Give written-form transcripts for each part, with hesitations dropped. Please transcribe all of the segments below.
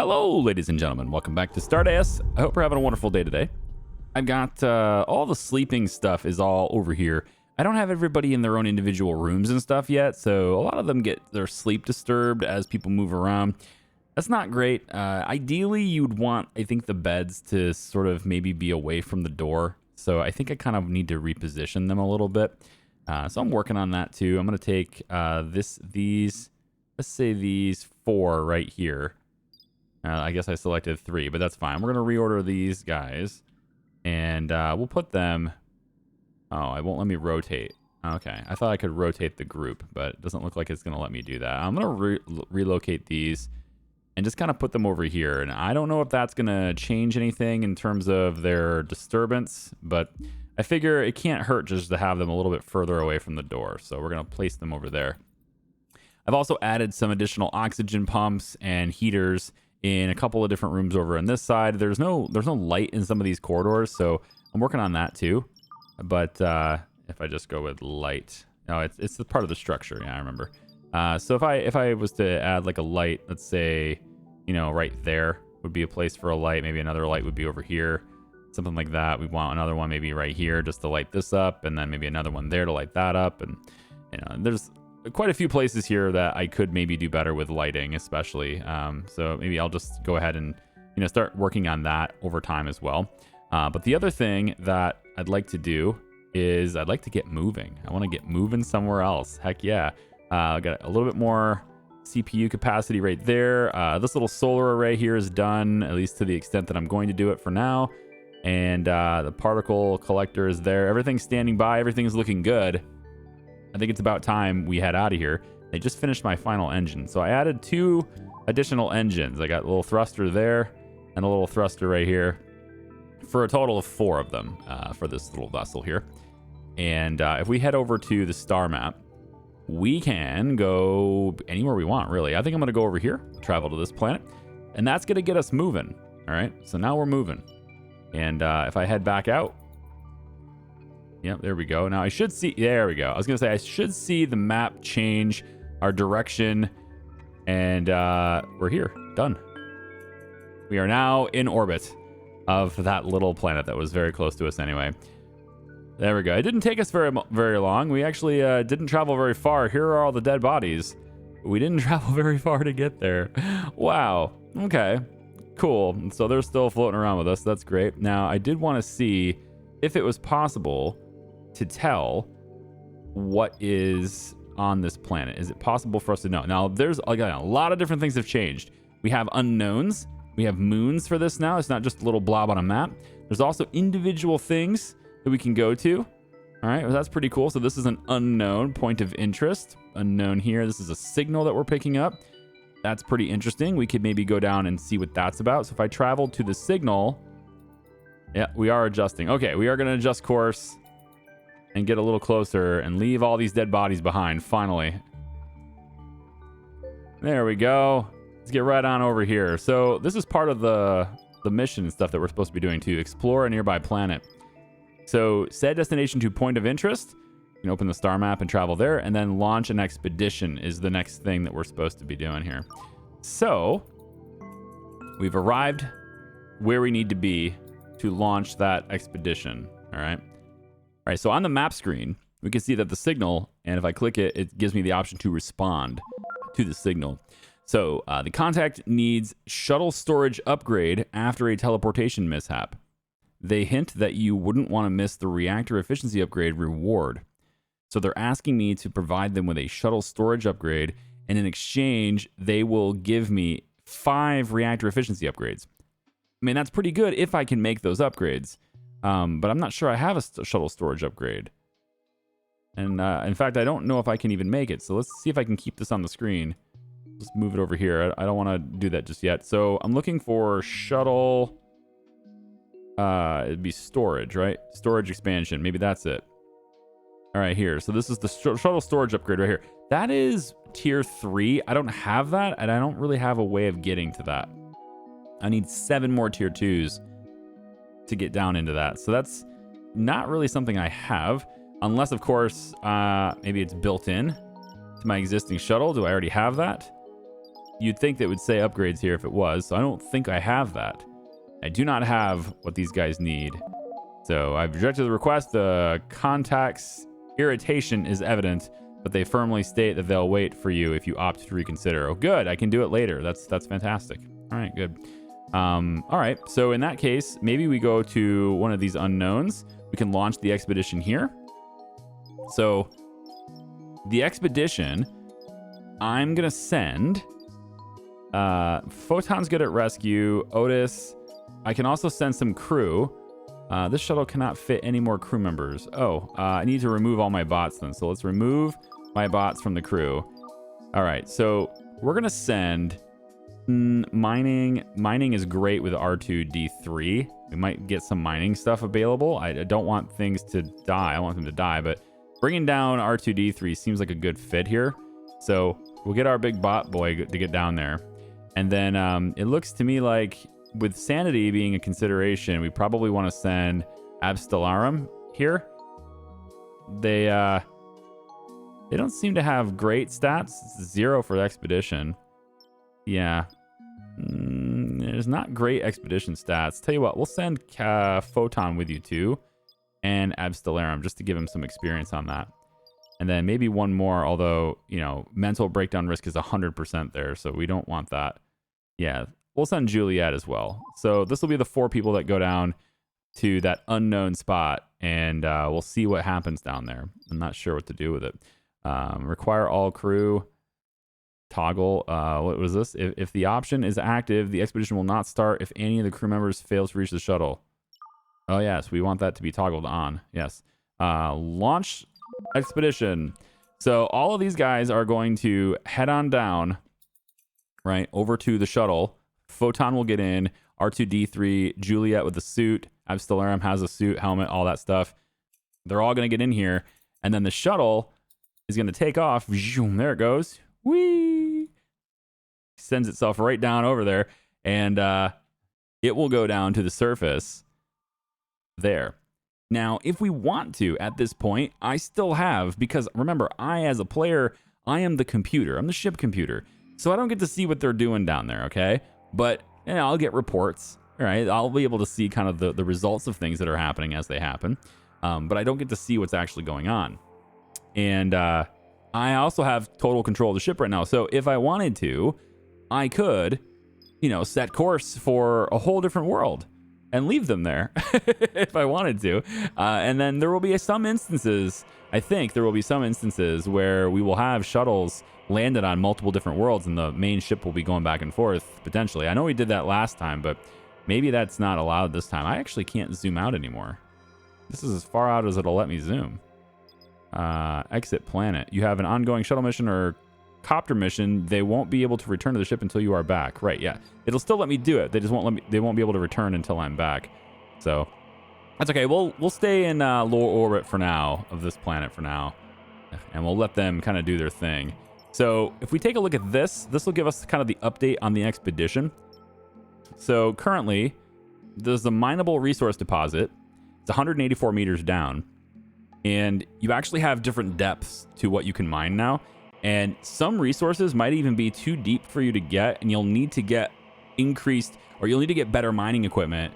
Hello, ladies and gentlemen. Welcome back to Stardeus. I hope you're having a wonderful day today. I've got all the sleeping stuff is all over here. I don't have everybody in their own individual rooms and stuff yet, so a lot of them get their sleep disturbed as people move around. That's not great. Ideally, you'd want, I think, the beds to sort of maybe be away from the door. So I think I kind of need to reposition them a little bit. So I'm working on that too. I'm going to take these, let's say these 4 right here. I guess I selected 3, but that's fine. We're going to reorder these guys. And we'll put them... Oh, it won't let me rotate. Okay, I thought I could rotate the group, but it doesn't look like it's going to let me do that. I'm going to relocate these and just kind of put them over here. And I don't know if that's going to change anything in terms of their disturbance, but I figure it can't hurt just to have them a little bit further away from the door. So we're going to place them over there. I've also added some additional oxygen pumps and heaters in a couple of different rooms over on this side. There's no light in some of these corridors, so I'm working on that too. But if I just go with light, no, it's the part of the structure. Yeah, I remember. So if I was to add like a light, let's say, right there would be a place for a light. Maybe another light would be over here, something like that. We want another one maybe right here just to light this up, and then maybe another one there to light that up. And there's quite a few places here that I could maybe do better with lighting, especially. So maybe I'll just go ahead and start working on that over time as well. But the other thing that I'd like to do is I'd like to get moving. I want to get moving somewhere else. Heck yeah. I got a little bit more CPU capacity right there. This little solar array here is done, at least to the extent that I'm going to do it for now. And the particle collector is there. Everything's standing by. Everything's looking good. I think it's about time we head out of here. I just finished my final engine. So I added 2 additional engines. I got a little thruster there and a little thruster right here for a total of 4 of them for this little vessel here. And if we head over to the star map, we can go anywhere we want, really. I think I'm going to go over here, travel to this planet, and that's going to get us moving. All right, so now we're moving. And if I head back out, yep, there we go. Now I should see, there we go. I was going to say, I should see the map change our direction, and we're here, done. We are now in orbit of that little planet that was very close to us anyway. There we go. It didn't take us very long. We actually didn't travel very far. Here are all the dead bodies. We didn't travel very far to get there. Wow. Okay. Cool. So they're still floating around with us. That's great. Now, I did want to see if it was possible to tell what is on this planet. Is it possible for us to know? Now, there's again, a lot of different things have changed. We have unknowns. We have moons for this now. It's not just a little blob on a map. There's also individual things that we can go to. All right, well, that's pretty cool. So this is an unknown point of interest. Unknown here. This is a signal that we're picking up. That's pretty interesting. We could maybe go down and see what that's about. So if I travel to the signal, yeah, we are adjusting. Okay, we are going to adjust course and get a little closer and leave all these dead bodies behind, finally. There we go. Let's get right on over here. So this is part of the mission and stuff that we're supposed to be doing, to explore a nearby planet. So set destination to point of interest. You can open the star map and travel there, and then launch an expedition is the next thing that we're supposed to be doing here. So we've arrived where we need to be to launch that expedition. All right, so on the map screen, we can see that the signal, and if I click it, it gives me the option to respond to the signal. So the contact needs shuttle storage upgrade after a teleportation mishap. They hint that you wouldn't want to miss the reactor efficiency upgrade reward. So they're asking me to provide them with a shuttle storage upgrade, and in exchange, they will give me 5 reactor efficiency upgrades. I mean, that's pretty good if I can make those upgrades. But I'm not sure I have a shuttle storage upgrade. And in fact, I don't know if I can even make it. So let's see if I can keep this on the screen. Just move it over here. I don't want to do that just yet. So I'm looking for shuttle. It'd be storage, right? Storage expansion. Maybe that's it. All right, here. So this is the shuttle storage upgrade right here. That is tier 3. I don't have that, and I don't really have a way of getting to that. I need 7 more tier 2s to get down into that. So that's not really something I have, unless, of course, maybe it's built in to my existing shuttle. Do I already have that? you'd think that would say upgrades here if it was. So I don't think I have that. I do not have what these guys need. So I've rejected the request. The contact's irritation is evident, but they firmly state that they'll wait for you if you opt to reconsider. Oh, good. I can do it later. That's fantastic. All right, good. All right. So in that case, maybe we go to one of these unknowns. We can launch the expedition here. So the expedition, I'm going to send Photon's good at rescue. Otis. I can also send some crew. This shuttle cannot fit any more crew members. Oh, I need to remove all my bots then. So let's remove my bots from the crew. All right, so we're going to send mining. Mining is great with R2-D3. We might get some mining stuff available. I don't want things to die. I want them to die, but bringing down R2-D3 seems like a good fit here. So we'll get our big bot boy to get down there. And then it looks to me like with sanity being a consideration, we probably want to send Abstellarum here. They don't seem to have great stats. It's 0 for the expedition. Yeah. There's not great expedition stats. Tell you what, we'll send Photon with you too, and Abstellarum, just to give him some experience on that. And then maybe one more, although, you know, mental breakdown risk is 100% there, so we don't want that. Yeah, we'll send Juliet as well. So this will be the 4 people that go down to that unknown spot, and we'll see what happens down there. I'm not sure what to do with it. Require all crew. Toggle. What was this? If the option is active, the expedition will not start if any of the crew members fail to reach the shuttle. Oh, yes. We want that to be toggled on. Yes. Launch expedition. So all of these guys are going to head on down, right, over to the shuttle. Photon will get in. R2-D3, Juliet with the suit. Abstellarum has a suit, helmet, all that stuff. They're all going to get in here. And then the shuttle is going to take off. There it goes. Whee! Sends itself right down over there. And it will go down to the surface there. Now, if we want to, at this point, I still have, because remember, I, as a player, I am the computer. I'm the ship computer. So I don't get to see what they're doing down there, okay? But you know, I'll get reports, right? I'll be able to see kind of the results of things that are happening as they happen. But I don't get to see what's actually going on. And I also have total control of the ship right now. So if I wanted to, I could, you know, set course for a whole different world and leave them there if I wanted to. And then there will be some instances, I think there will be some instances where we will have shuttles landed on multiple different worlds and the main ship will be going back and forth potentially. I know we did that last time, but maybe that's not allowed this time. I actually can't zoom out anymore. This is as far out as it'll let me zoom. Exit planet. You have an ongoing shuttle mission or copter mission. They won't be able to return to the ship until you are back. Right, yeah. It'll still let me do it. They just won't let me, they won't be able to return until I'm back. So that's okay. We'll stay in low orbit for now, of this planet for now. And we'll let them kind of do their thing. So if we take a look at this, this will give us kind of the update on the expedition. So currently, there's a mineable resource deposit. It's 184 meters down. And you actually have different depths to what you can mine now. And some resources might even be too deep for you to get, and you'll need to get increased, or you'll need to get better mining equipment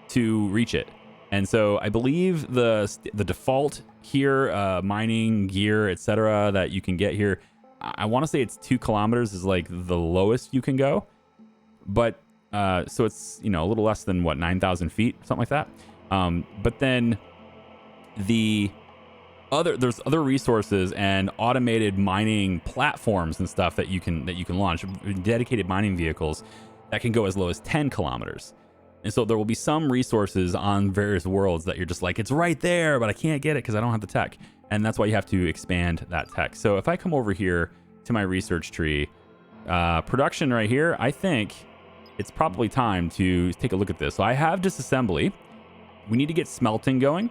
to reach it. And so I believe the default here, mining gear, etc., that you can get here, I want to say it's 2 kilometers is like the lowest you can go. But so it's, you know, a little less than what, 9,000 feet, something like that. But then there's other resources and automated mining platforms and stuff that you can launch, dedicated mining vehicles that can go as low as 10 kilometers. And so there will be some resources on various worlds that you're just like, it's right there, but I can't get it because I don't have the tech. And that's why you have to expand that tech. So if I come over here to my research tree, production right here, I think it's probably time to take a look at this. So I have disassembly. We need to get smelting going.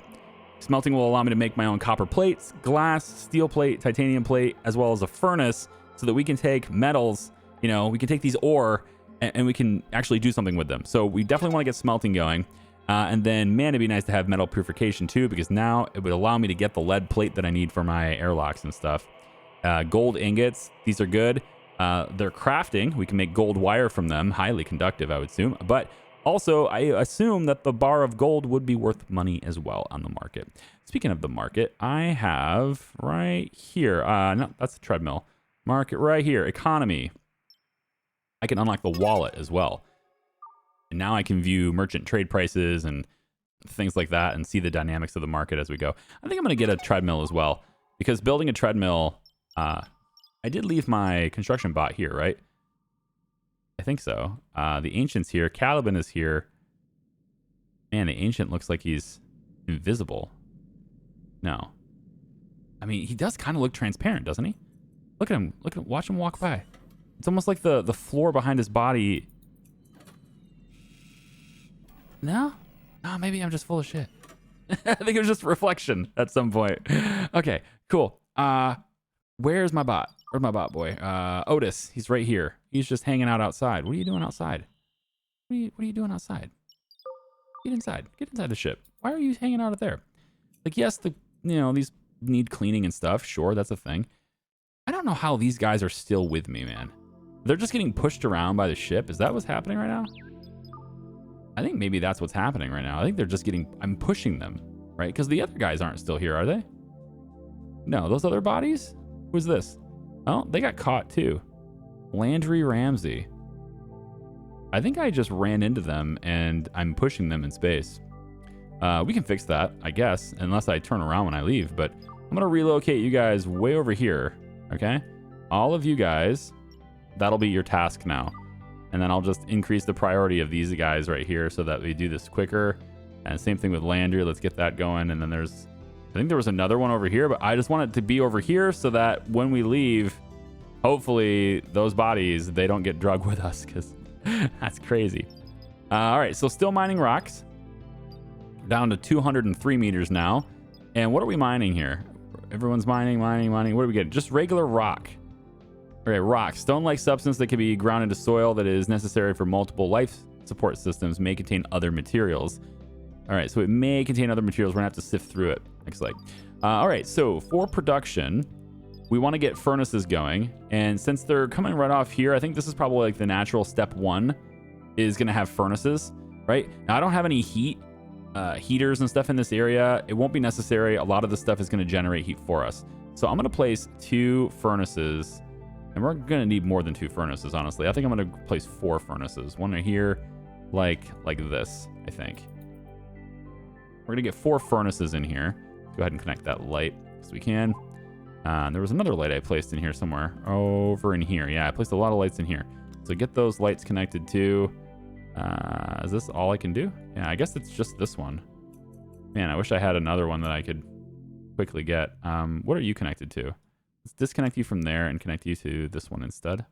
Smelting will allow me to make my own copper plates, glass, steel plate, titanium plate, as well as a furnace so that we can take metals, you know, we can take these ore and we can actually do something with them. So we definitely want to get smelting going. And then, man, it'd be nice to have metal purification too, because now it would allow me to get the lead plate that I need for my airlocks and stuff. Gold ingots, these are good. They're crafting. We can make gold wire from them. Highly conductive, I would assume. But also, I assume that the bar of gold would be worth money as well on the market. Speaking of the market, I have right here. No, that's a treadmill. Market right here. Economy. I can unlock the wallet as well. And now I can view merchant trade prices and things like that and see the dynamics of the market as we go. I think I'm going to get a treadmill as well, because building a treadmill, I did leave my construction bot here, right? I think so. The Ancient's here. Caliban is here. Man, the Ancient looks like he's invisible. No. I mean, he does kind of look transparent, doesn't he? Look at him. Watch him walk by. It's almost like the floor behind his body. No? Oh, maybe I'm just full of shit. I think it was just reflection at some point. Okay, cool. Where's my bot? Where's my bot boy? Otis, he's right here. He's just hanging out outside. What are you doing outside? What are you doing outside? Get inside. Get inside the ship. Why are you hanging out there? Like, yes, these need cleaning and stuff. Sure, that's a thing. I don't know how these guys are still with me, man. They're just getting pushed around by the ship. Is that what's happening right now? I think maybe that's what's happening right now. I think they're just I'm pushing them, right? Because the other guys aren't still here, are they? No, those other bodies? Who's this? Oh, they got caught too. Landry Ramsey. I think I just ran into them and I'm pushing them in space. We can fix that, I guess, unless I turn around when I leave. But I'm going to relocate you guys way over here, okay? All of you guys, that'll be your task now. And then I'll just increase the priority of these guys right here so that we do this quicker. And same thing with Landry. Let's get that going. And then I think there was another one over here, but I just want it to be over here so that when we leave, hopefully those bodies, they don't get drugged with us, because that's crazy. All right, so still mining rocks. Down to 203 meters now. And what are we mining here? Everyone's mining. What are we getting? Just regular rock. Okay, rock. Stone-like substance that can be ground into soil that is necessary for multiple life support systems may contain other materials. All right, so it may contain other materials. We're going to have to sift through it. Looks like. All right, so for production, we want to get furnaces going. And since they're coming right off here, I think this is probably like the natural step one is going to have furnaces, right? Now, I don't have any heaters and stuff in this area. It won't be necessary. A lot of the stuff is going to generate heat for us. So I'm going to place 2 furnaces. And we're going to need more than 2 furnaces, honestly. I think I'm going to place 4 furnaces. One right here, like this, I think. We're going to get 4 furnaces in here. Go ahead and connect that light as we can. There was another light I placed in here somewhere. Over in here. Yeah, I placed a lot of lights in here. So get those lights connected too. Is this all I can do? Yeah, I guess it's just this one. Man, I wish I had another one that I could quickly get. What are you connected to? Let's disconnect you from there and connect you to this one instead.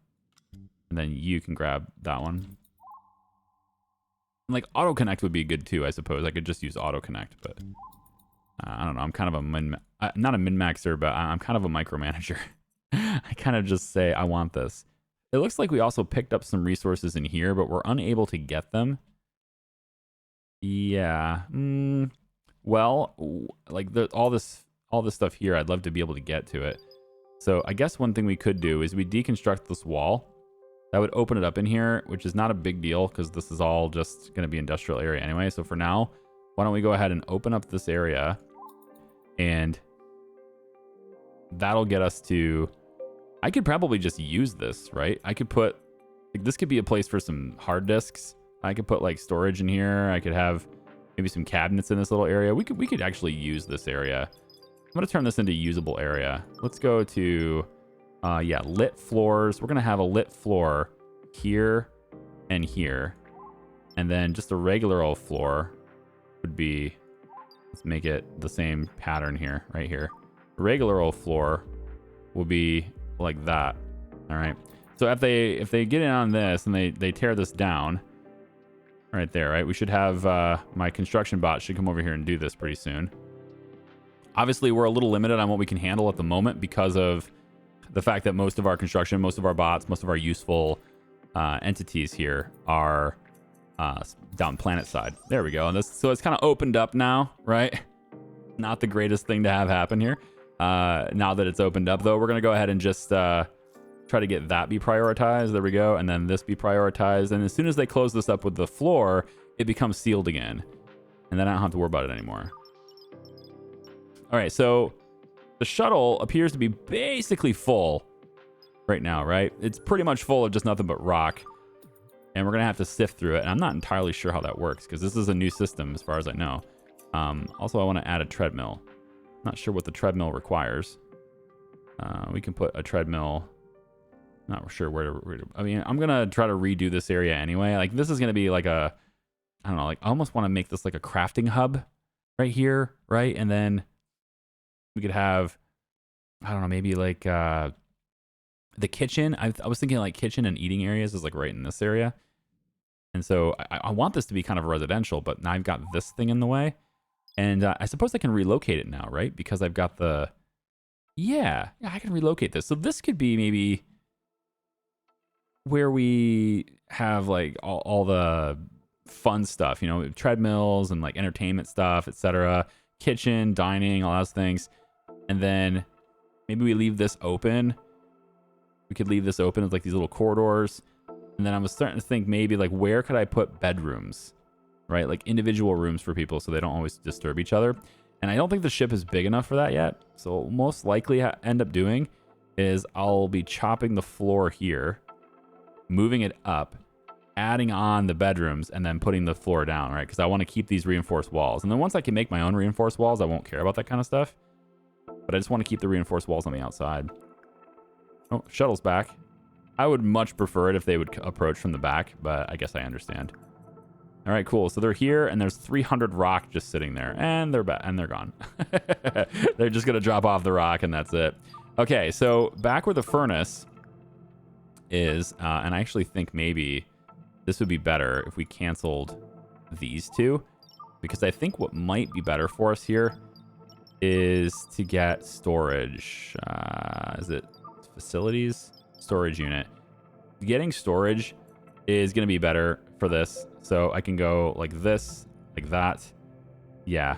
And then you can grab that one. And like auto connect would be good too, I suppose. I could just use auto connect, but I don't know. I'm kind of a not a min-maxer, but I'm kind of a micromanager. I kind of just say, I want this. It looks like we also picked up some resources in here, but we're unable to get them. Yeah. Well, like all this stuff here, I'd love to be able to get to it. So I guess one thing we could do is we deconstruct this wall. That would open it up in here, which is not a big deal because this is all just going to be industrial area anyway. So for now, why don't we go ahead and open up this area, and that'll get us to... I could probably just use this, right? I could put... like, this could be a place for some hard disks. I could put like storage in here. I could have maybe some cabinets in this little area. We could actually use this area. I'm going to turn this into usable area. Let's go to, yeah, lit floors. We're going to have a lit floor here and here. And then just a regular old floor would be, let's make it the same pattern here, right here. A regular old floor will be like that. All right. So if they get in on this and they tear this down right there, right? We should have, my construction bot should come over here and do this pretty soon. Obviously, we're a little limited on what we can handle at the moment because of the fact that most of our construction, most of our bots, most of our useful entities here are down planet side. There we go. And so it's kind of opened up now, right? Not the greatest thing to have happen here. Now that it's opened up, though, we're going to go ahead and just try to get that be prioritized. There we go. And then this be prioritized. And as soon as they close this up with the floor, it becomes sealed again. And then I don't have to worry about it anymore. All right, so the shuttle appears to be basically full right now, right? It's pretty much full of just nothing but rock. And we're going to have to sift through it. And I'm not entirely sure how that works because this is a new system as far as I know. Also, I want to add a treadmill. Not sure what the treadmill requires. We can put a treadmill. Not sure where to. I mean, I'm going to try to redo this area anyway. Like, this is going to be like a, I don't know, like I almost want to make this like a crafting hub right here, right? And then we could have, I don't know, maybe like the kitchen. I was thinking like kitchen and eating areas is like right in this area. And so I want this to be kind of residential, but now I've got this thing in the way. And I suppose I can relocate it now, right? Because I've got the, yeah, I can relocate this. So this could be maybe where we have like all the fun stuff, you know, treadmills and like entertainment stuff, etc. Kitchen, dining, all those things. And then maybe we leave this open. We could leave this open as like these little corridors. And then I was starting to think maybe like where could I put bedrooms, right? Like individual rooms for people so they don't always disturb each other. And I don't think the ship is big enough for that yet. So what most likely end up doing is I'll be chopping the floor here, moving it up, adding on the bedrooms, and then putting the floor down, right? Because I want to keep these reinforced walls. And then once I can make my own reinforced walls, I won't care about that kind of stuff. But I just want to keep the reinforced walls on the outside. Oh, shuttle's back. I would much prefer it if they would approach from the back, but I guess I understand. All right, cool. So they're here, and there's 300 rock just sitting there, and they're gone. They're just gonna drop off the rock, and that's it. Okay, so back where the furnace is, and I actually think maybe this would be better if we canceled these two, because I think what might be better for us here is to get storage. Is it facilities? Storage unit. Getting storage is going to be better for this. So I can go like this, like that. Yeah.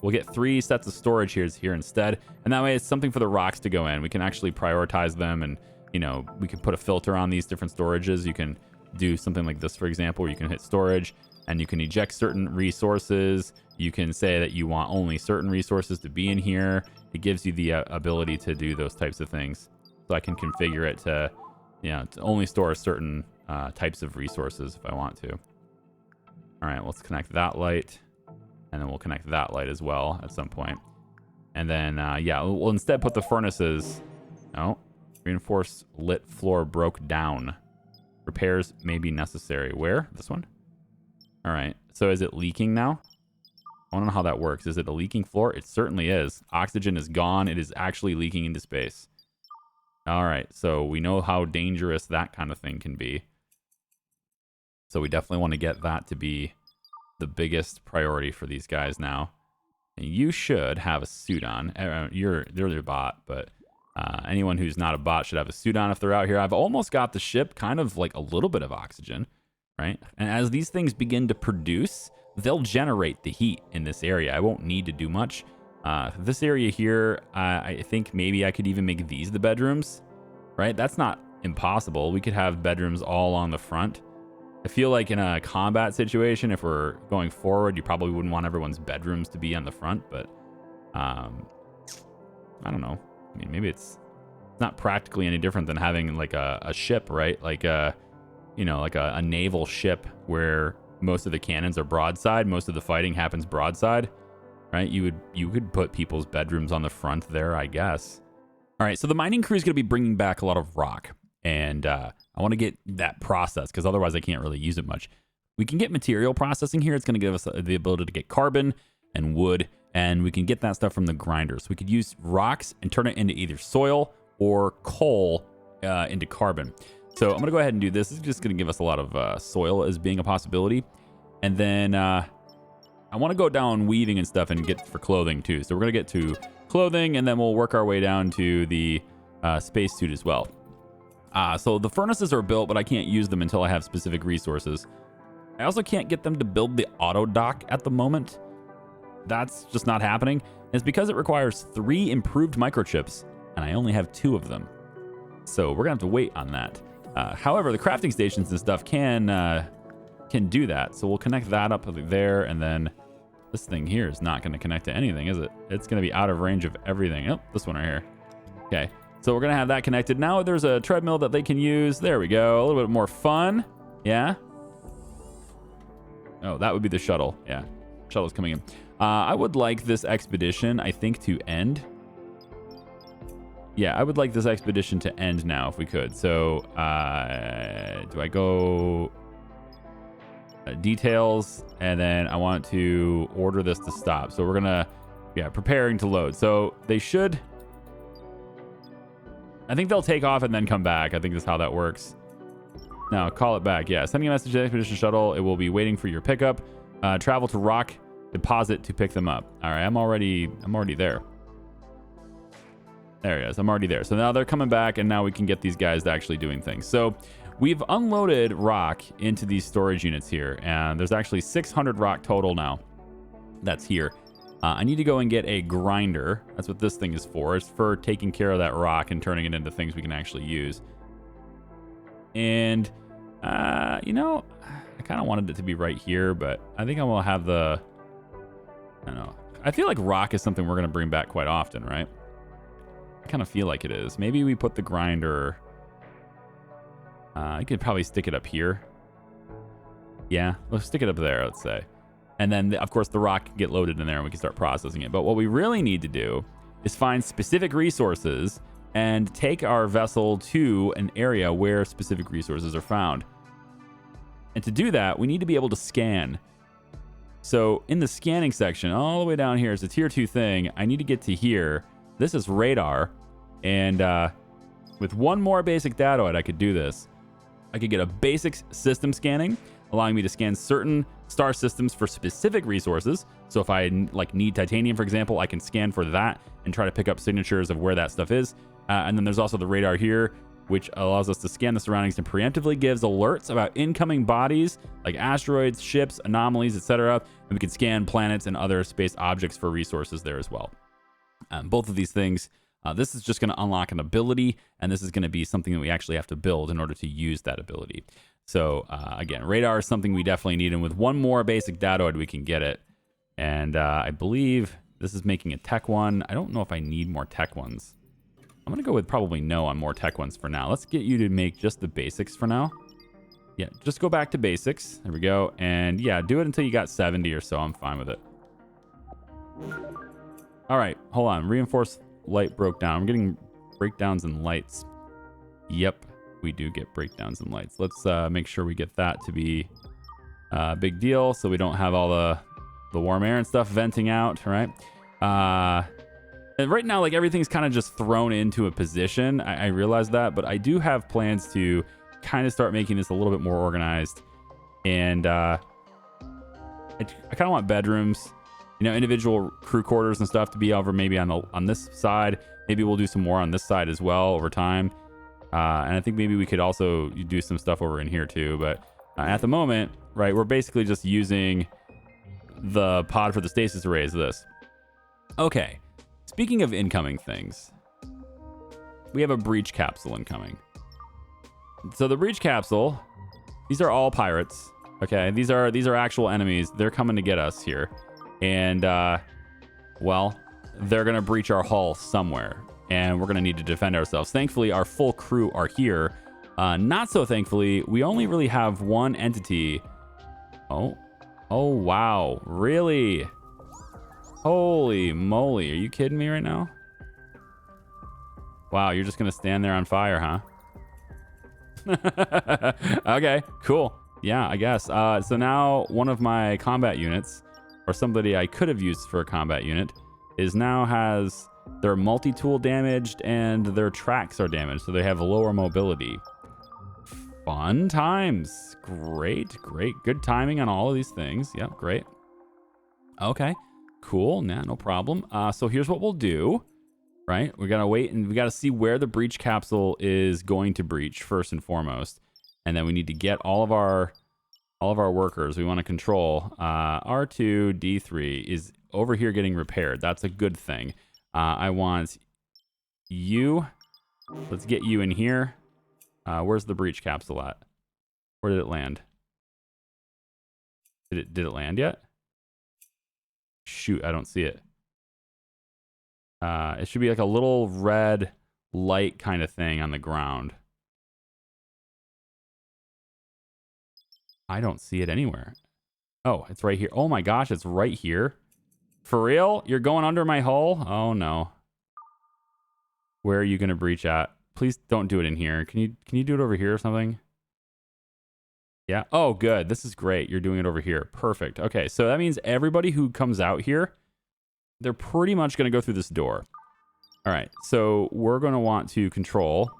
We'll get 3 sets of storage here instead. And that way it's something for the rocks to go in. We can actually prioritize them and, you know, we can put a filter on these different storages. You can do something like this, for example, where you can hit storage and you can eject certain resources. You can say that you want only certain resources to be in here. It gives you the ability to do those types of things. So I can configure it to, you know, to only store certain types of resources if I want to. All right, let's connect that light. And then we'll connect that light as well at some point. And then, yeah, we'll instead put the furnaces. Oh, reinforced lit floor broke down. Repairs may be necessary. Where? This one? All right. So is it leaking now? I want to know how that works. Is it a leaking floor? It certainly is. Oxygen is gone. It is actually leaking into space. All right. So we know how dangerous that kind of thing can be. So we definitely want to get that to be the biggest priority for these guys now. And you should have a suit on. They're your bot, but anyone who's not a bot should have a suit on if they're out here. I've almost got the ship kind of like a little bit of oxygen, right? And as these things begin to produce, they'll generate the heat in this area. I won't need to do much. This area here, I think maybe I could even make these the bedrooms, right? That's not impossible. We could have bedrooms all on the front. I feel like in a combat situation, if we're going forward, you probably wouldn't want everyone's bedrooms to be on the front, but I don't know. I mean, maybe it's not practically any different than having like a ship, right? Like you know, like a naval ship where most of the cannons are broadside, most of the fighting happens broadside, right? You could put people's bedrooms on the front there, I guess. All right, so the mining crew is going to be bringing back a lot of rock, and I want to get that processed because otherwise I can't really use it much. We can get material processing here. It's going to give us the ability to get carbon and wood, and we can get that stuff from the grinder. So we could use rocks and turn it into either soil or coal into carbon. So I'm going to go ahead and do this. This is just going to give us a lot of soil as being a possibility. And then I want to go down weaving and stuff and get for clothing too. So we're going to get to clothing, and then we'll work our way down to the spacesuit as well. So the furnaces are built, but I can't use them until I have specific resources. I also can't get them to build the auto dock at the moment. That's just not happening. And it's because it requires 3 improved microchips, and I only have 2 of them. So we're gonna have to wait on that. However, the crafting stations and stuff can do that. So we'll connect that up there, and then this thing here is not gonna connect to anything, is it? It's gonna be out of range of everything. Oh, this one right here. Okay, so we're gonna have that connected. Now there's a treadmill that they can use. There we go, a little bit more fun. Yeah. Oh, that would be the shuttle. Yeah, shuttle's coming in. I would like this expedition, I think, to end. Yeah, I would like this expedition to end now if we could. So, do I go details, and then I want to order this to stop. So we're gonna, yeah, preparing to load. So they should, I think they'll take off and then come back. I think that's how that works. No, call it back. Yeah, sending a message to the expedition shuttle. It will be waiting for your pickup. Travel to rock deposit to pick them up. All right, I'm already there. There he is. I'm already there. So now they're coming back, and now we can get these guys to actually doing things. So we've unloaded rock into these storage units here, and there's actually 600 rock total now. That's here. I need to go and get a grinder. That's what this thing is for. It's for taking care of that rock and turning it into things we can actually use. And, you know, I kind of wanted it to be right here, but I think I will have the, I don't know. I feel like rock is something we're going to bring back quite often, right? I kind of feel like it is. Maybe we put the grinder, I could probably stick it up here. Yeah, let's stick it up there, let's say. And then, of course, the rock can get loaded in there and we can start processing it. But what we really need to do is find specific resources and take our vessel to an area where specific resources are found. And to do that, we need to be able to scan. So in the scanning section, all the way down here is a tier 2 thing. I need to get to here. This is radar. And with one more basic datoid, I could do this. I could get a basic system scanning, allowing me to scan certain star systems for specific resources. So if I need titanium, for example, I can scan for that and try to pick up signatures of where that stuff is. And then there's also the radar here, which allows us to scan the surroundings and preemptively gives alerts about incoming bodies like asteroids, ships, anomalies, etc. And we can scan planets and other space objects for resources there as well. Both of these things, this is just going to unlock an ability, and this is going to be something that we actually have to build in order to use that ability. So again, radar is something we definitely need, and with one more basic datoid, we can get it. And I believe this is making a tech one. I don't know if I need more tech ones. I'm going to go with probably no on more tech ones for now. Let's get you to make just the basics for now. Yeah, just go back to basics. There we go. And yeah, do it until you got 70 or so. I'm fine with it. All right, hold on. Reinforced light broke down. I'm getting breakdowns in lights. Yep, we do get breakdowns in lights. Let's make sure we get that to be a big deal so we don't have all the warm air and stuff venting out, right? And right now, like, everything's kind of just thrown into a position. I realize that, but I do have plans to kind of start making this a little bit more organized. And I kind of want bedrooms, you know, individual crew quarters and stuff to be over maybe on this side. Maybe we'll do some more on this side as well over time. And I think maybe we could also do some stuff over in here too. But at the moment, right, we're basically just using the pod for the stasis arrays. This. Okay. Speaking of incoming things, we have a breach capsule incoming. So the breach capsule, these are all pirates. Okay, these are actual enemies. They're coming to get us here, and well, they're gonna breach our hull somewhere, and we're gonna need to defend ourselves. Thankfully, our full crew are here. Not so thankfully, we only really have one entity. Oh wow, really? Holy moly, are you kidding me right now? Wow, you're just gonna stand there on fire, huh? Okay, cool. Yeah, I guess. So now one of my combat units, or somebody I could have used for a combat unit, now has their multi-tool damaged and their tracks are damaged, so they have lower mobility. Fun times. Great. Good timing on all of these things. Yep, great. Okay. Cool. Nah, no problem. So here's what we'll do, right? We gotta wait and we gotta see where the breach capsule is going to breach first and foremost, and then we need to get all of our workers. We want to control. R2 D3 is over here getting repaired. That's a good thing. I want you Let's get you in here. Where's the breach capsule at? Where did it land? Did it land yet? Shoot, I don't see it. It should be like a little red light kind of thing on the ground. I don't see it anywhere. Oh, it's right here. Oh my gosh, it's right here. For real? You're going under my hull? Oh no. Where are you going to breach at? Please don't do it in here. Can you do it over here or something? Yeah. Oh, good. This is great. You're doing it over here. Perfect. Okay, so that means everybody who comes out here, they're pretty much going to go through this door. All right, so we're going to want to control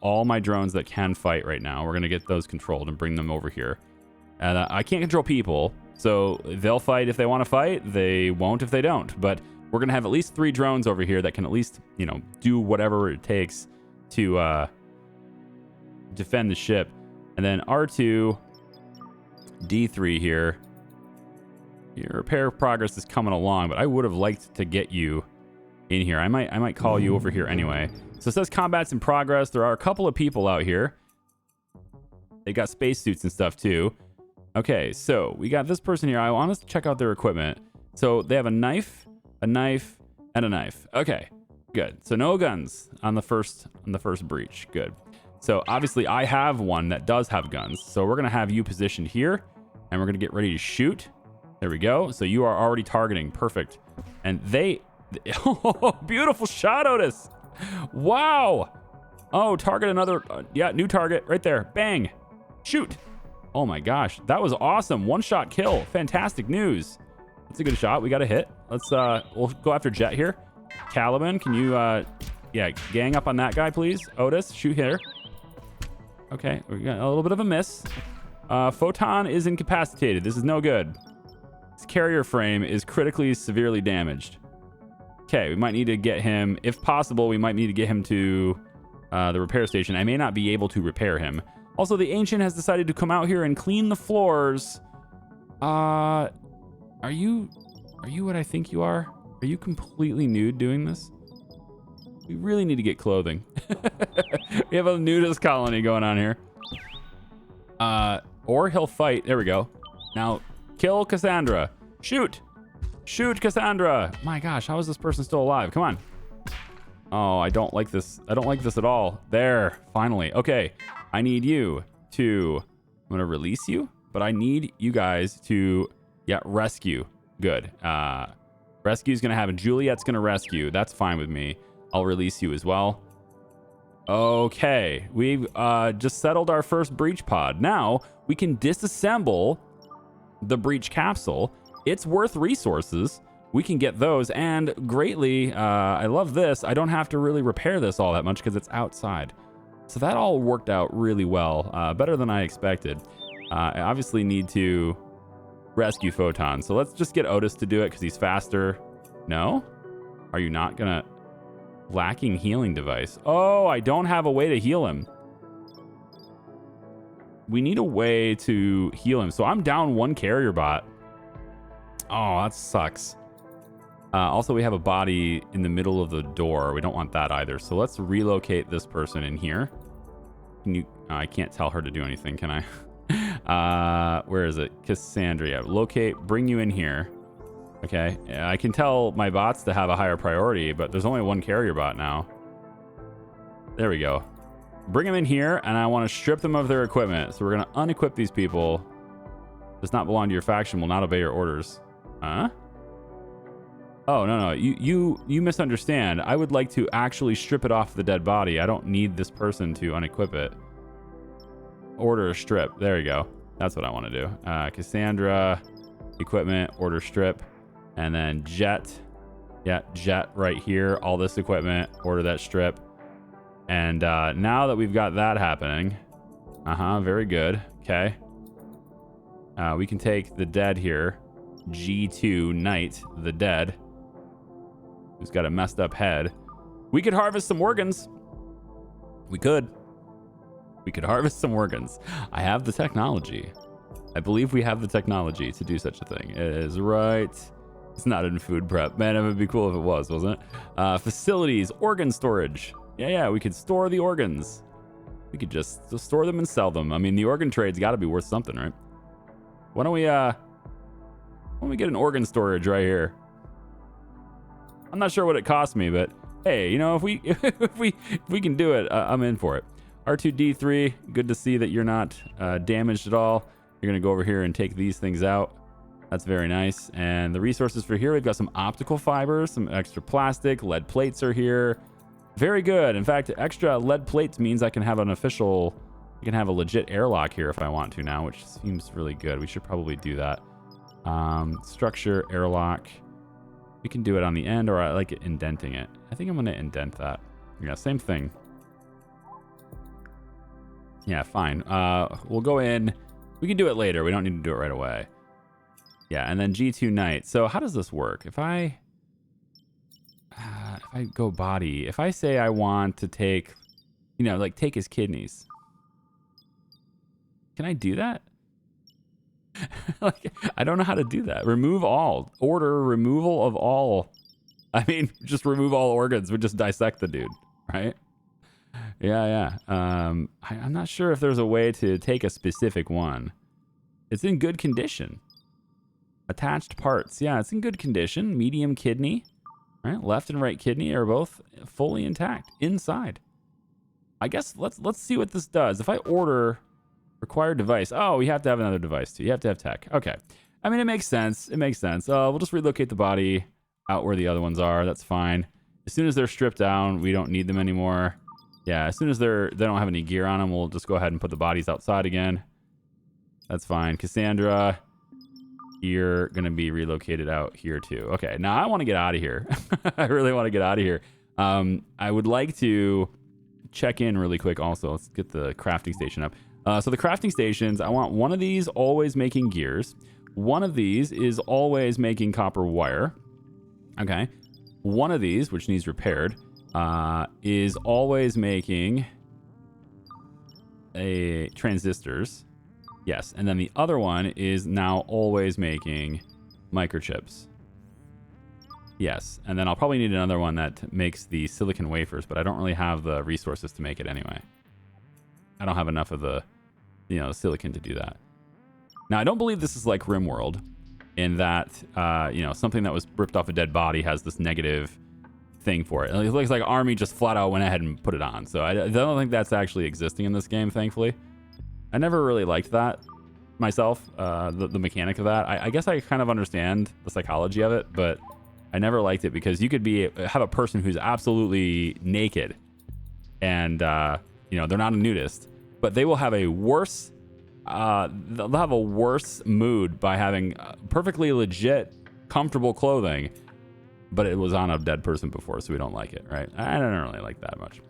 all my drones that can fight right now. We're going to get those controlled and bring them over here. And I can't control people, so they'll fight if they want to fight. They won't if they don't. But we're going to have at least 3 drones over here that can at least, you know, do whatever it takes to defend the ship. And then R2, D3 here. Your repair progress is coming along, but I would have liked to get you in here. I might call you over here anyway. So it says combat's in progress. There are a couple of people out here. They got spacesuits and stuff too. Okay, so we got this person here. I want us to check out their equipment. So they have a knife, and a knife. Okay, good. So no guns on the first breach. Good. So obviously I have one that does have guns. So we're gonna have you positioned here, and we're gonna get ready to shoot. There we go. So you are already targeting. Perfect. And oh, beautiful shot, Otis. Wow. Oh, target another. Yeah, new target right there. Bang. Shoot. Oh my gosh, that was awesome. 1-shot kill. Fantastic news. That's a good shot. We got a hit. Let's we'll go after Jet here. Caliban, can you yeah, gang up on that guy, please? Otis, shoot here. Okay, we got a little bit of a miss. Photon is incapacitated. This is no good. His carrier frame is critically severely damaged. Okay, we might need to get him, if possible, we might need to get him to the repair station. I may not be able to repair him. Also, the Ancient has decided to come out here and clean the floors. Are you what I think you are? Are you completely nude doing this? We really need to get clothing. We have a nudist colony going on here. Or he'll fight. There we go. Now, kill Cassandra. Shoot. Shoot, Cassandra. My gosh, how is this person still alive? Come on. Oh, I don't like this. I don't like this at all. There, finally. Okay, I need you to... I'm going to release you, but I need you guys to... Yeah, rescue. Good. Rescue's going to happen. Juliet's going to rescue. That's fine with me. I'll release you as well. Okay, we've just settled our first breach pod. Now, we can disassemble the breach capsule. It's worth resources. We can get those, and greatly, I love this. I don't have to really repair this all that much because it's outside. So that all worked out really well, better than I expected. I obviously need to rescue Photon. So let's just get Otis to do it because he's faster. No? Are you not gonna... Lacking healing device. Oh, I don't have a way to heal him. We need a way to heal him. So I'm down 1 carrier bot. Oh, that sucks. Also, we have a body in the middle of the door. We don't want that either. So let's relocate this person in here. Can you... I can't tell her to do anything, can I? Where is it? Cassandra. Yeah, locate, bring you in here. Okay, I can tell my bots to have a higher priority, but there's only 1 carrier bot now. There we go. Bring them in here, and I want to strip them of their equipment. So we're going to unequip these people. Does not belong to your faction, will not obey your orders. Huh? Oh, no. You misunderstand. I would like to actually strip it off the dead body. I don't need this person to unequip it. Order a strip. There you go. That's what I want to do. Cassandra, equipment, order strip. And then Jet. Yeah, Jet right here. All this equipment. Order that strip. And now that we've got that happening. Very good. Okay. We can take the dead here. G2 Knight, the dead. Who's got a messed up head. We could harvest some organs. We could harvest some organs. I have the technology. I believe we have the technology to do such a thing. It is right. It's not in food prep. Man, it would be cool if it was, wasn't it? Facilities, organ storage. Yeah, we could store the organs. We could just store them and sell them. I mean, the organ trade's got to be worth something, right? Why don't we get an organ storage right here? I'm not sure what it cost me, but hey, you know, if we if we can do it, I'm in for it. R2D3, good to see that you're not damaged at all. You're gonna go over here and take these things out. That's very nice. And the resources for here, we've got some optical fibers, some extra plastic, lead plates are here. Very good. In fact, extra lead plates means I can have a legit airlock here if I want to now, which seems really good. We should probably do that. Structure, airlock. We can do it on the end, or I like it indenting it. I think I'm going to indent that. Yeah, same thing. Yeah, fine. We'll go in. We can do it later. We don't need to do it right away. Yeah, and then G2 night. So how does this work? If I go body, if I say I want to take, you know, like take his kidneys, can I do that? Like, I don't know how to do that. Remove all. Order removal of all. I mean, just remove all organs. We just dissect the dude, right? Yeah. I'm not sure if there's a way to take a specific one. It's in good condition. Attached parts. Yeah, it's in good condition. Medium kidney. Right? Left and right kidney are both fully intact inside. I guess let's see what this does. If I order required device. Oh, we have to have another device too. You have to have tech. Okay. I mean, it makes sense. It makes sense. We'll just relocate the body out where the other ones are. That's fine. As soon as they're stripped down, we don't need them anymore. Yeah, as soon as they don't have any gear on them, we'll just go ahead and put the bodies outside again. That's fine. Cassandra, you're going to be relocated out here too. Okay, now I want to get out of here. I really want to get out of here. I would like to check in really quick also. Let's get the crafting station up. So the crafting stations, I want one of these always making gears. One of these is always making copper wire. Okay. One of these, which needs repaired, is always making transistors. Yes. And then the other one is now always making microchips. Yes. And then I'll probably need another one that makes the silicon wafers, but I don't really have the resources to make it anyway. I don't have enough of the, silicon to do that. Now, I don't believe this is like Rimworld in that, something that was ripped off a dead body has this negative thing for it. It looks like Army just flat out went ahead and put it on. So I don't think that's actually existing in this game, thankfully. I never really liked that myself, the mechanic of that. I guess I kind of understand the psychology of it, but I never liked it because you could have a person who's absolutely naked and, they're not a nudist, but they will have a worse, they'll have a worse mood by having perfectly legit, comfortable clothing, but it was on a dead person before, so we don't like it, right? I don't really like that much.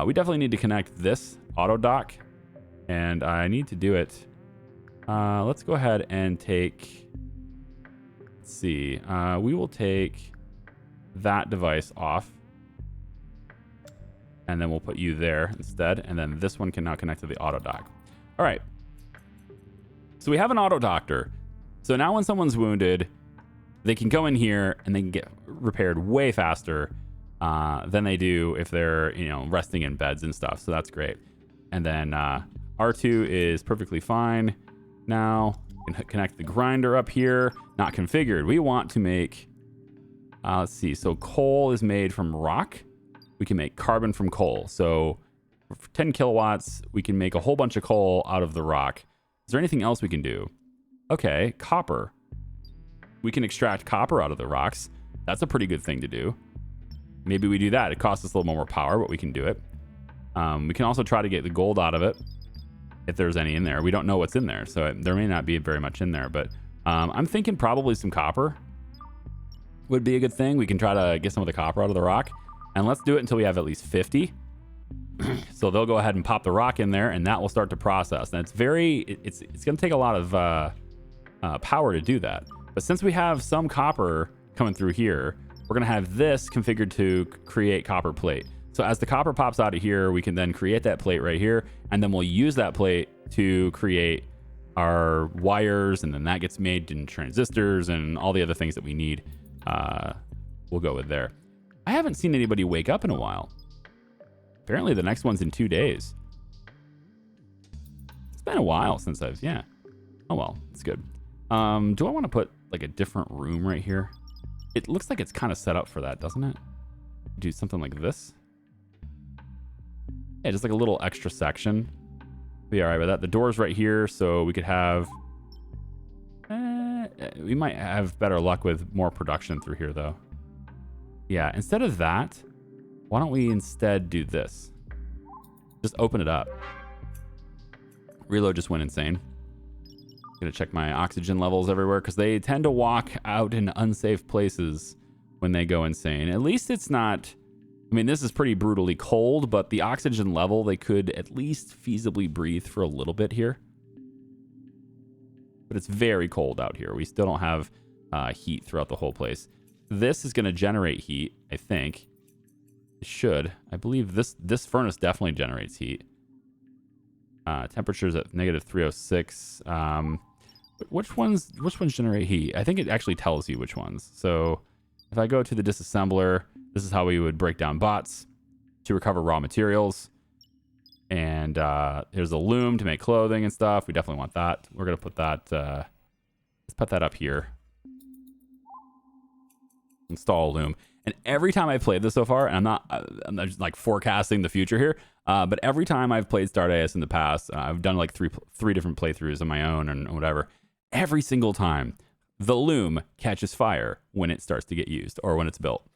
We definitely need to connect this auto dock, and I need to do it. Let's go ahead and take, let's see, we will take that device off. And then we'll put you there instead. And then this one can now connect to the auto dock. All right. So we have an auto doctor. So now when someone's wounded, they can go in here and they can get repaired way faster than they do if they're, resting in beds and stuff. So that's great. And then R2 is perfectly fine. Now we can connect the grinder up here. Not configured. We want to make, let's see. So coal is made from rock. We can make carbon from coal. So for 10 kilowatts, we can make a whole bunch of coal out of the rock. Is there anything else we can do? Okay, copper. We can extract copper out of the rocks. That's a pretty good thing to do. Maybe we do that. It costs us a little more power, but we can do it. We can also try to get the gold out of it if there's any in there. We don't know what's in there, so there may not be very much in there, but I'm thinking probably some copper would be a good thing. We can try to get some of the copper out of the rock. And let's do it until we have at least 50. So they'll go ahead and pop the rock in there, and that will start to process. And it's going to take a lot of power to do that. But since we have some copper coming through here, we're going to have this configured to create copper plate. So as the copper pops out of here, we can then create that plate right here, and then we'll use that plate to create our wires, and then that gets made in transistors and all the other things that we need. We'll go with there. I haven't seen anybody wake up in a while. apparently the next one's in 2 days. It's been a while since yeah. Oh well, it's good. Do I want to put like a different room right here? It looks like it's kind of set up for that, doesn't it? Do something like this. Yeah, just like a little extra section. Be all right with that. The door's right here, so we could have... we might have better luck with more production through here, though. Yeah, instead of that, why don't we instead do this? Just open it up. Reload just went insane. Gonna check my oxygen levels everywhere, because they tend to walk out in unsafe places when they go insane. At least it's not... I mean, this is pretty brutally cold, but the oxygen level, they could at least feasibly breathe for a little bit here. But it's very cold out here. We still don't have heat throughout the whole place. This is going to generate heat, I think. It should. I believe this furnace definitely generates heat. Temperature's at -306. Which ones generate heat? I think it actually tells you which ones. So if I go to the disassembler, this is how we would break down bots to recover raw materials. And here's a loom to make clothing and stuff. We definitely want that. We're going to put that, let's put that up here. Install a loom. And every time I've played this so far, and I'm not just like forecasting the future here, but every time I've played Stardeus in the past, I've done like three different playthroughs on my own and whatever. Every single time, the loom catches fire when it starts to get used or when it's built.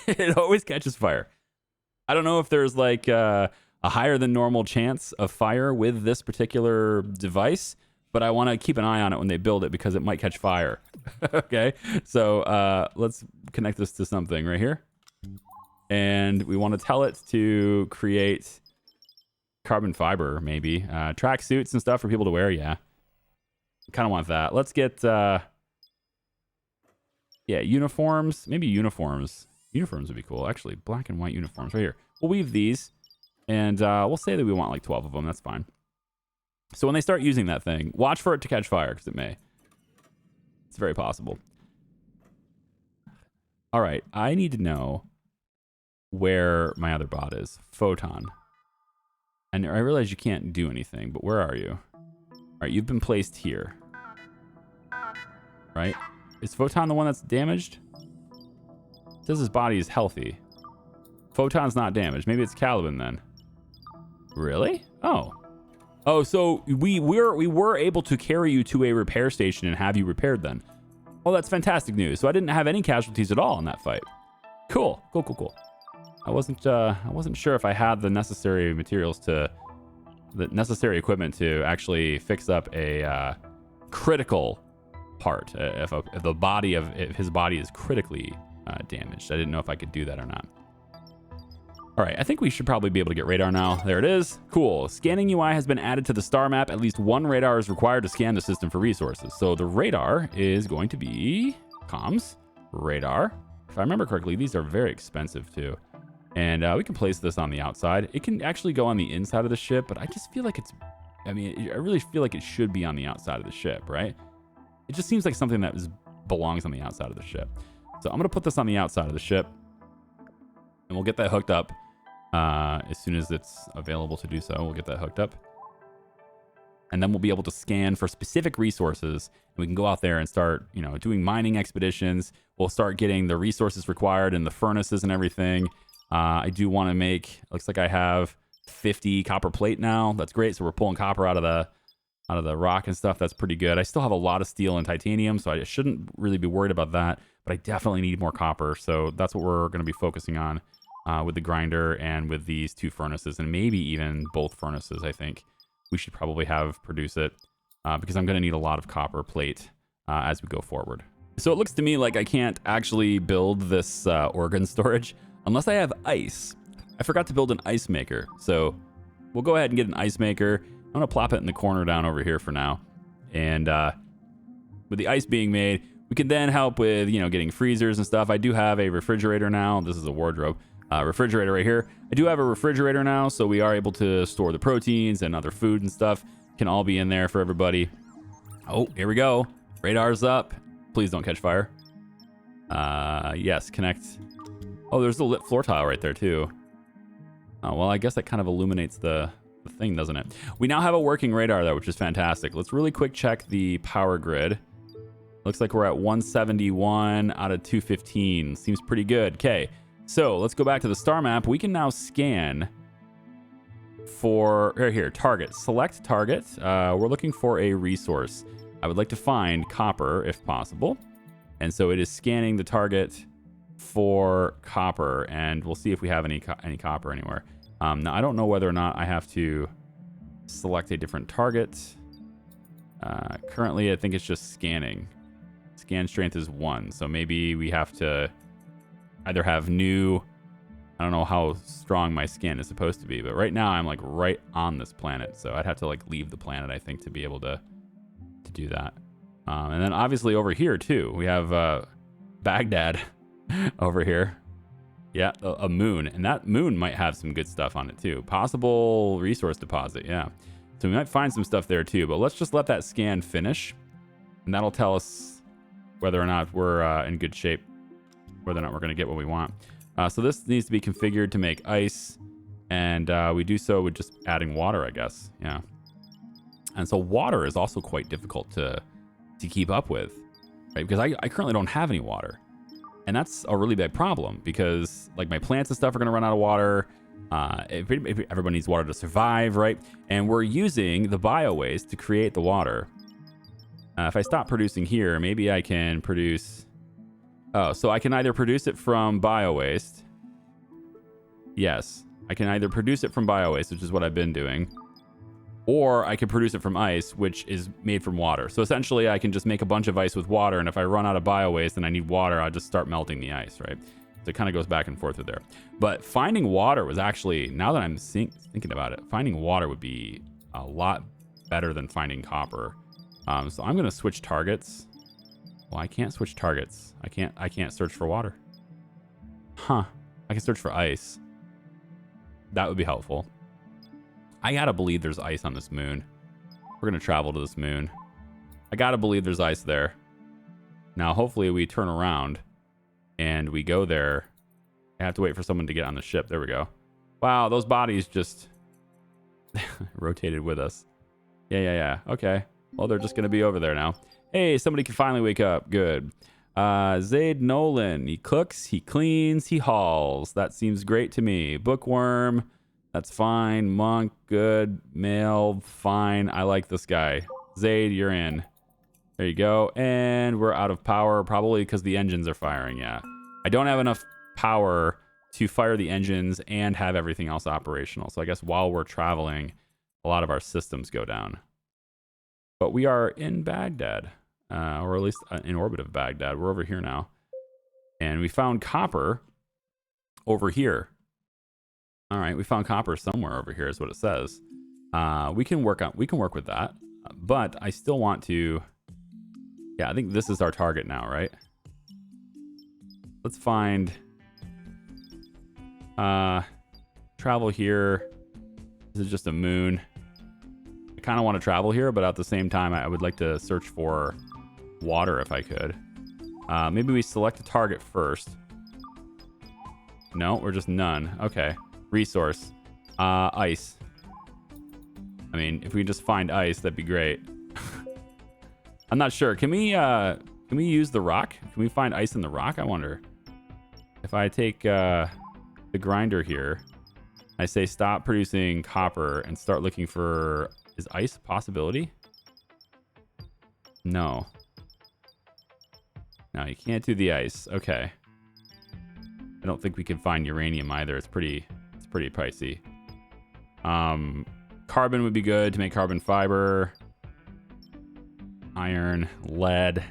It always catches fire. I don't know if there's like a higher than normal chance of fire with this particular device, but I want to keep an eye on it when they build it because it might catch fire. Okay, so let's connect this to something right here. And we want to tell it to create carbon fiber, maybe. Track suits and stuff for people to wear, yeah. Kind of want that. Let's get, yeah, uniforms. Maybe uniforms. Uniforms would be cool. Actually, black and white uniforms right here. We'll weave these, and we'll say that we want like 12 of them. That's fine. So when they start using that thing, watch for it to catch fire, because it may. It's very possible. All right, I need to know where my other bot is. Photon. And I realize you can't do anything, but where are you? All right, you've been placed here. Right? Is Photon the one that's damaged? It says his body is healthy. Photon's not damaged. Maybe it's Caliban then. Really? Oh. Oh, so we were able to carry you to a repair station and have you repaired then. Well, that's fantastic news. So I didn't have any casualties at all in that fight. Cool. Cool, cool, cool. I wasn't sure if I had the necessary materials the necessary equipment to actually fix up a critical part. If his body is critically damaged. I didn't know if I could do that or not. All right, I think we should probably be able to get radar now. There it is. Cool. Scanning UI has been added to the star map. At least one radar is required to scan the system for resources. So the radar is going to be comms, radar. If I remember correctly, these are very expensive too. And we can place this on the outside. It can actually go on the inside of the ship, but I just feel like I really feel like it should be on the outside of the ship, right? It just seems like something that belongs on the outside of the ship. So I'm going to put this on the outside of the ship, and we'll get that hooked up as soon as it's available to do so. We'll get that hooked up. And then we'll be able to scan for specific resources, and we can go out there and start, doing mining expeditions. We'll start getting the resources required and the furnaces and everything. I do want to make, looks like I have 50 copper plate now. That's great. So we're pulling copper out of the rock and stuff. That's pretty good. I still have a lot of steel and titanium, so I shouldn't really be worried about that, but I definitely need more copper. So that's what we're going to be focusing on with the grinder and with these two furnaces, and maybe even both furnaces. I think we should probably produce it because I'm going to need a lot of copper plate as we go forward. So it looks to me like I can't actually build this organ storage unless I have ice. I forgot to build an ice maker, so we'll go ahead and get an ice maker. I'm going to plop it in the corner down over here for now. And with the ice being made, we can then help with, getting freezers and stuff. I do have a refrigerator now. This is a wardrobe. Refrigerator right here. I do have a refrigerator now, so we are able to store the proteins and other food and stuff. Can all be in there for everybody. Oh, here we go. Radar's up. Please don't catch fire. Yes, connect. Oh, there's the lit floor tile right there too. Oh, well, I guess that kind of illuminates the thing, doesn't it? We now have a working radar, though, which is fantastic. Let's really quick check the power grid. Looks like we're at 171 out of 215. Seems pretty good. Okay, so let's go back to the star map. We can now scan for here, target. Select target. We're looking for a resource. I would like to find copper if possible. And so it is scanning the target for copper, and we'll see if we have any copper anywhere. Now, I don't know whether or not I have to select a different target. Currently, I think it's just scanning. Scan strength is 1, so maybe we have to either have new... I don't know how strong my scan is supposed to be, but right now I'm like right on this planet, so I'd have to like leave the planet, I think, to be able to do that. And then obviously over here too, we have Baghdad over here. Yeah, a moon, and that moon might have some good stuff on it too. Possible resource deposit, yeah. So we might find some stuff there too, but let's just let that scan finish, and that'll tell us whether or not we're in good shape, whether or not we're going to get what we want. So this needs to be configured to make ice, and we do so with just adding water, I guess. Yeah. And so water is also quite difficult to keep up with, right? Because I currently don't have any water. And that's a really big problem because like my plants and stuff are going to run out of water. Everybody needs water to survive, right? And we're using the bio waste to create the water. If I stop producing here, maybe I can produce... Oh, so I can either produce it from bio waste. Yes, I can either produce it from bio waste, which is what I've been doing, or I can produce it from ice, which is made from water. So essentially, I can just make a bunch of ice with water, and if I run out of bio waste and I need water, I'll just start melting the ice, right? So it kind of goes back and forth with there. But finding water was actually, now that I'm thinking about it, finding water would be a lot better than finding copper. So I'm going to switch targets. Well, I can't switch targets. I can't search for water. Huh. I can search for ice. That would be helpful. I gotta believe there's ice on this moon. We're gonna travel to this moon. I gotta believe there's ice there. Now, hopefully we turn around and we go there. I have to wait for someone to get on the ship. There we go. Wow, those bodies just rotated with us. Yeah. Okay. Well, they're just gonna be over there now. Hey, somebody can finally wake up. Good. Zaid Nolan. He cooks, he cleans, he hauls. That seems great to me. Bookworm. That's fine. Monk. Good. Male. Fine. I like this guy. Zaid, you're in. There you go. And we're out of power, probably because the engines are firing. Yeah. I don't have enough power to fire the engines and have everything else operational. So I guess while we're traveling, a lot of our systems go down. But we are in Baghdad. Or at least in orbit of Baghdad. We're over here now. And we found copper over here. All right, we found copper somewhere over here is what it says. We can work with that. But I still want to... Yeah, I think this is our target now, right? Let's find... travel here. This is just a moon. I kind of want to travel here, but at the same time, I would like to search for... water if I could. Maybe we select a target first. No, we're just none. Okay. Resource. Ice. I mean, if we just find ice, that'd be great. I'm not sure. Can we use the rock? Can we find ice in the rock? I wonder. If I take the grinder here, I say stop producing copper and start looking for... Is ice a possibility? No. No, you can't do the ice. Okay. I don't think we can find uranium either. It's pretty pricey. Carbon would be good to make carbon fiber. Iron, lead.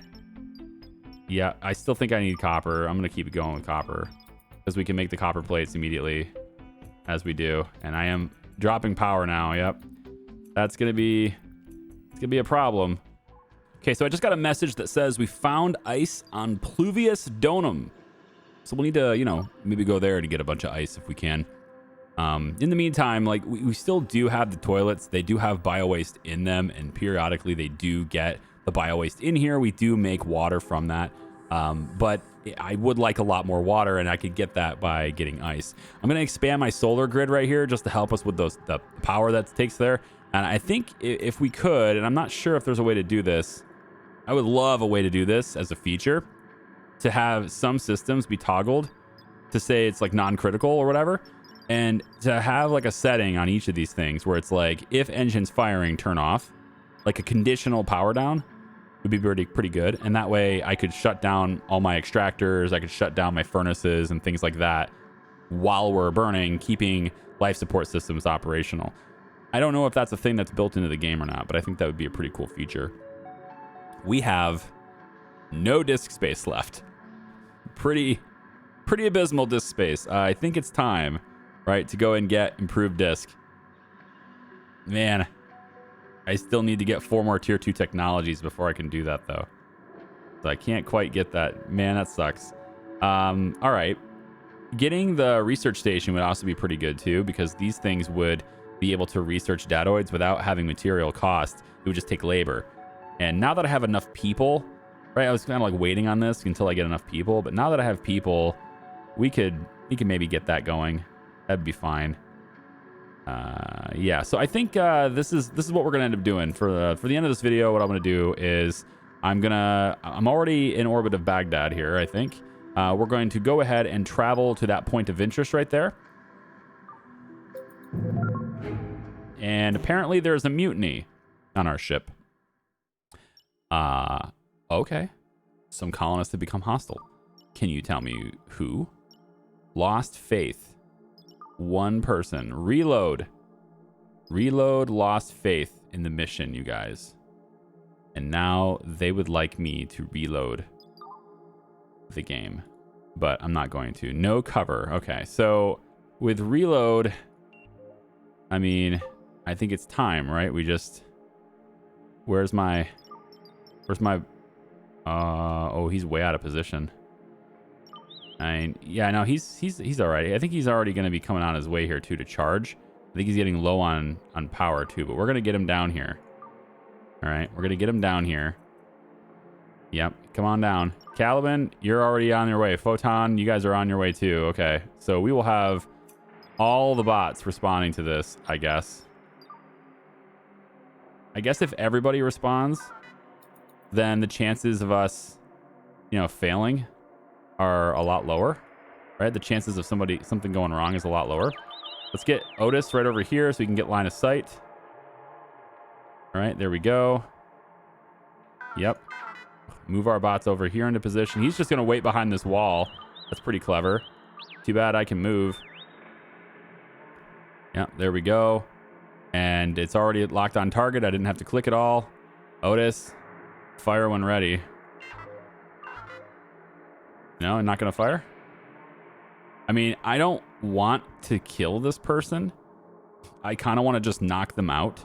Yeah, I still think I need copper. I'm gonna keep it going with copper because we can make the copper plates immediately as we do. And I am dropping power now. Yep. It's gonna be a problem. Okay, so I just got a message that says we found ice on Pluvius Donum. So we'll need to, maybe go there to get a bunch of ice if we can. In the meantime, like we still do have the toilets. They do have bio waste in them, and periodically they do get the bio waste in here. We do make water from that. But I would like a lot more water, and I could get that by getting ice. I'm going to expand my solar grid right here just to help us with the power that takes there. And I think if we could, and I'm not sure if there's a way to do this, I would love a way to do this as a feature, to have some systems be toggled to say it's like non-critical or whatever, and to have like a setting on each of these things where it's like, if engine's firing, turn off, like a conditional power down would be pretty good. And that way I could shut down all my extractors, I could shut down my furnaces and things like that while we're burning, keeping life support systems operational. I don't know if that's a thing that's built into the game or not, but I think that would be a pretty cool feature. We have no disk space left. Pretty abysmal disk space. I think it's time, right, to go and get improved disk. Man, I still need to get 4 more tier 2 technologies before I can do that, though. So I can't quite get that. Man, that sucks. All right. Getting the research station would also be pretty good, too, because these things would be able to research datoids without having material cost. It would just take labor. And now that I have enough people, right, I was kind of like waiting on this until I get enough people, but now that I have people, we could maybe get that going. That'd be fine. Yeah, so I think this is what we're gonna end up doing for the end of this video. What I'm gonna do is I'm already in orbit of Baghdad here. I think we're going to go ahead and travel to that point of interest right there. And apparently there's a mutiny on our ship. Okay. Some colonists have become hostile. Can you tell me who? Lost faith. One person. Reload. Reload lost faith in the mission, you guys. And now they would like me to reload the game. But I'm not going to. No cover. Okay, so with reload, I mean, I think it's time, right? We just... Where's my... oh, he's way out of position. Yeah, no, he's all right. I think he's already going to be coming on his way here, too, to charge. I think he's getting low on power, too, but we're going to get him down here. All right, we're going to get him down here. Yep, come on down. Caliban, you're already on your way. Photon, you guys are on your way, too. Okay, so we will have all the bots responding to this, I guess. I guess if everybody responds, then the chances of us, failing are a lot lower, right? The chances of something going wrong is a lot lower. Let's get Otis right over here so we can get line of sight. All right, there we go. Yep. Move our bots over here into position. He's just going to wait behind this wall. That's pretty clever. Too bad I can move. Yep, there we go. And it's already locked on target. I didn't have to click at all. Otis, fire when ready. No, I'm not going to fire? I mean, I don't want to kill this person. I kind of want to just knock them out.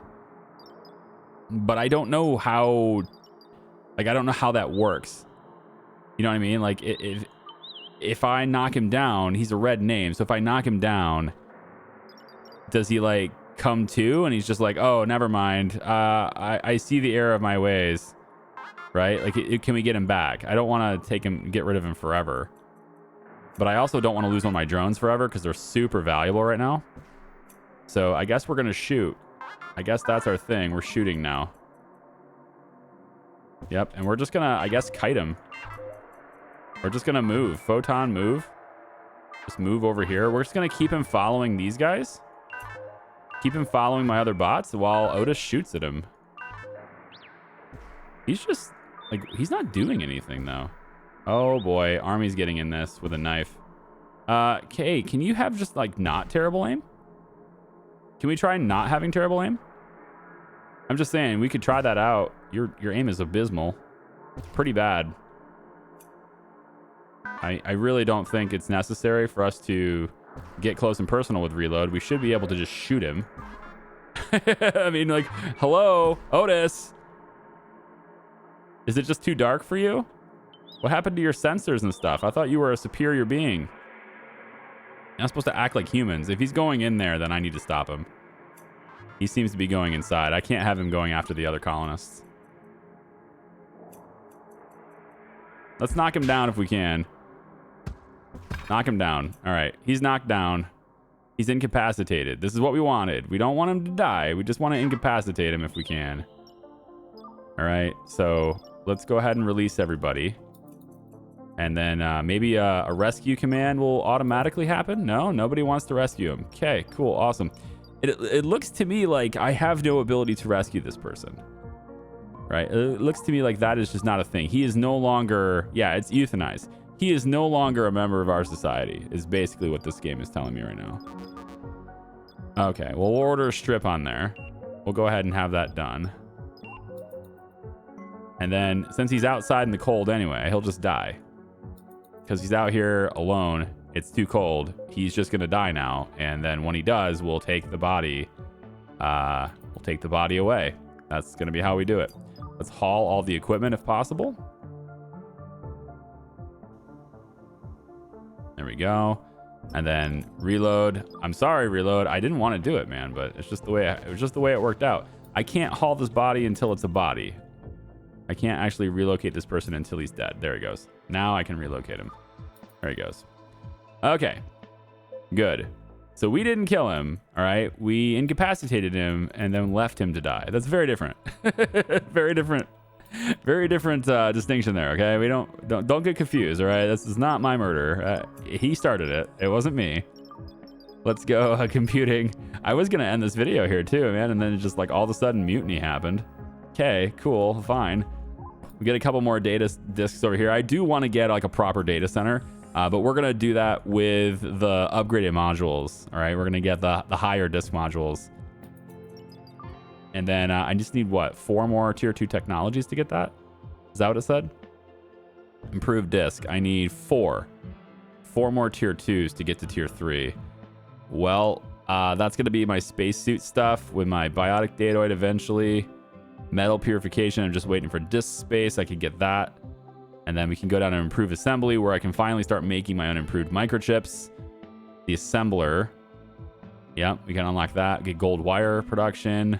But I don't know how... Like, I don't know how that works. You know what I mean? Like, if I knock him down, he's a red name. So if I knock him down, does he, like, come to? And he's just like, oh, never mind. I see the error of my ways. Right? Like, can we get him back? I don't want to get rid of him forever. But I also don't want to lose one of my drones forever because they're super valuable right now. So I guess we're going to shoot. I guess that's our thing. We're shooting now. Yep, and we're just going to, I guess, kite him. We're just going to move. Photon, move. Just move over here. We're just going to keep him following these guys. Keep him following my other bots while Otis shoots at him. He's just, like, he's not doing anything, though. Oh, boy. Army's getting in this with a knife. Okay, can you have just, like, not terrible aim? Can we try not having terrible aim? I'm just saying, we could try that out. Your aim is abysmal. It's pretty bad. I really don't think it's necessary for us to get close and personal with reload. We should be able to just shoot him. I mean, like, hello, Otis. Is it just too dark for you? What happened to your sensors and stuff? I thought you were a superior being. You're not supposed to act like humans. If he's going in there, then I need to stop him. He seems to be going inside. I can't have him going after the other colonists. Let's knock him down if we can. Knock him down. All right. He's knocked down. He's incapacitated. This is what we wanted. We don't want him to die. We just want to incapacitate him if we can. All right. So let's go ahead and release everybody. And then maybe a rescue command will automatically happen. No, nobody wants to rescue him. Okay, cool. Awesome. It looks to me like I have no ability to rescue this person. Right? It looks to me like that is just not a thing. He is no longer... Yeah, it's euthanized. He is no longer a member of our society, is basically what this game is telling me right now. Okay, well, we'll order a strip on there. We'll go ahead and have that done. And then, since he's outside in the cold anyway, he'll just die. Because he's out here alone. It's too cold. He's just going to die now. And then when he does, we'll take the body. We'll take the body away. That's going to be how we do it. Let's haul all the equipment if possible. There we go. And then reload. I'm sorry, reload. I didn't want to do it, man, but it's just the way it was just the way it worked out. I can't haul this body until it's a body. I can't actually relocate this person until he's dead. There he goes. Now I can relocate him. There he goes. Okay. Good. So we didn't kill him, all right? We incapacitated him and then left him to die. That's very different. Very different. Very different distinction there, okay? We don't get confused, all right? This is not my murder. He started it. It wasn't me. Let's go computing. I was gonna end this video here too, man, and then just like all of a sudden mutiny happened. Okay, cool, fine. We get a couple more data disks over here. I do want to get like a proper data center, but we're gonna do that with the upgraded modules. All right, we're gonna get the higher disk modules. And then I just need, what, 4 more tier 2 technologies to get that? Is that what it said? Improved disk. I need 4. 4 more tier 2s to get to tier 3. Well, that's going to be my spacesuit stuff with my biotic datoid eventually. Metal purification. I'm just waiting for disk space. I could get that. And then we can go down to improved assembly where I can finally start making my own improved microchips. The assembler. Yep, we can unlock that. Get gold wire production.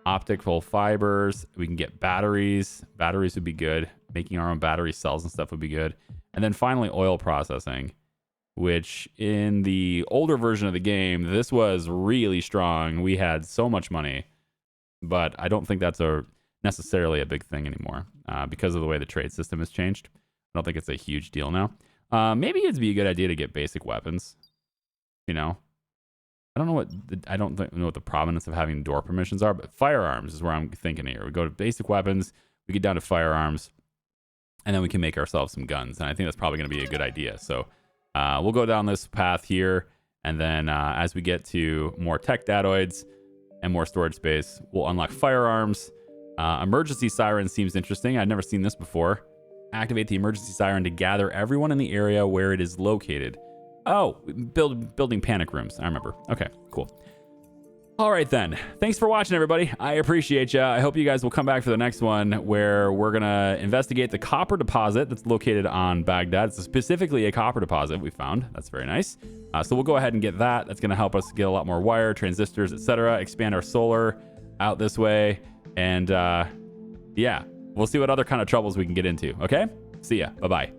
Optical fibers. We can get batteries. Batteries would be good. Making our own battery cells and stuff would be good. And then finally oil processing, which in the older version of the game, this was really strong. We had so much money, but I don't think that's necessarily a big thing anymore because of the way the trade system has changed. I don't think it's a huge deal now. Maybe it'd be a good idea to get basic weapons, you know. I don't know what the provenance of having door permissions are, but firearms is where I'm thinking here. We go to basic weapons, we get down to firearms, and then we can make ourselves some guns. And I think that's probably going to be a good idea. So we'll go down this path here, and then as we get to more tech datoids and more storage space, we'll unlock firearms. Emergency siren seems interesting. I've never seen this before. Activate the emergency siren to gather everyone in the area where it is located. Oh, building panic rooms. I remember. Okay, cool. All right, then. Thanks for watching, everybody. I appreciate you. I hope you guys will come back for the next one where we're going to investigate the copper deposit that's located on Baghdad. It's specifically a copper deposit we found. That's very nice. So we'll go ahead and get that. That's going to help us get a lot more wire, transistors, etc. Expand our solar out this way. And yeah, we'll see what other kind of troubles we can get into. Okay? See ya. Bye-bye.